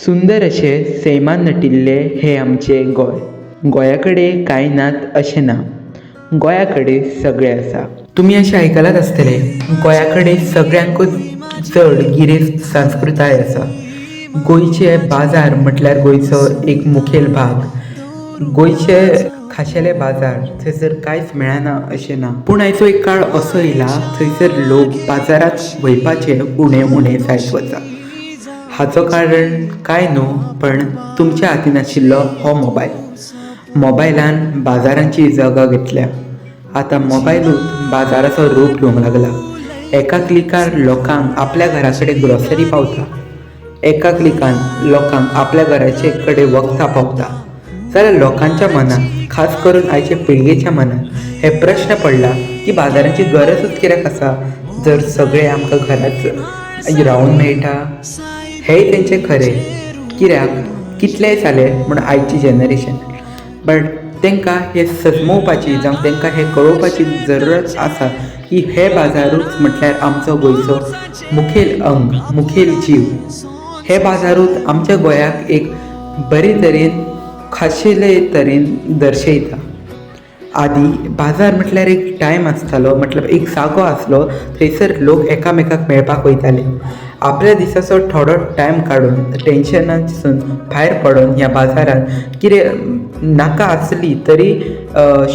सुंदर अशे सैमान नटिल्ले हे आमचे गोंय. गोंया कडेन कांय नात अशें ना, गोंया कडेन सगळें आसा. तुमी अशें आयकलात आसतले, गोंया कडेन सगळ्यांकूच चड गिरेस्त संस्कृताय आसा. गोंयचे बाजार म्हटल्यार गोंयचो एक मुखेल भाग. गोंयचे खाशेले बाजार थंयसर कांयच मेळना अशें ना. पूण आयचो एक काळ असो येयला थंयसर लोक बाजारात वयपाचे उणें जायत वता. हाचो कारण कांय न्हू, पण तुमच्या हातीन आशिल्लो हो मोबायल. मोबायलान बाजारांची जागा घेतल्या. आतां मोबायलूच बाजाराचो रूप घेवंक लागला. एका क्लिकार लोकांक आपल्या घरा कडेन ग्रॉसरी पावता. एका क्लिकान लोकांक आपल्या घराचे कडेन वखदां पावता. जाल्यार लोकांच्या मनात, खास करून आयच्या पिळगेच्या मनात हे प्रश्न पडला की बाजारांची गरजूच कित्याक आसा जर सगळें आमकां घराच रावून मेळटा. हेंय तेंचें खरें, कित्याक कितलेंय जालें म्हूण आयची जनरेशन, बट तांकां हें सजमोवपाची जावं तांकां हें कळोवपाची जरूरत आसा की हे बाजारूच म्हटल्यार आमचो गोंयचो मुखेल अंग, मुखेल जीव. हे बाजारूच आमच्या गोंयाक एक बरे तरेन खाशेले तरेन दर्शयता. आदी बाजार म्हटल्यार एक टायम आसतालो, मतलब एक जागो आसलो थंयसर लोक एकामेकाक मेळपाक वयताले. आपल्या दिसाचो थोडो टायम काडून टेन्शनासून भायर पडून ह्या बाजारान कितें नाका आसली तरी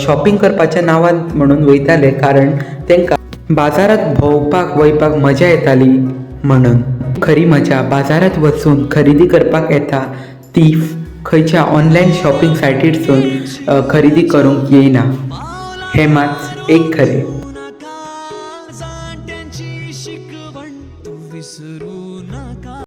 शॉपिंग करपाच्या नांवान म्हणून वयताले, कारण तांकां बाजारात भोंवपाक वयपाक मजा येताली म्हणून. खरी मजा बाजारात वचून खरेदी करपाक येता ती खंयच्या ऑनलायन शॉपिंग सायटीरसून खरेदी करूंक येयना. हें मात एक खरें.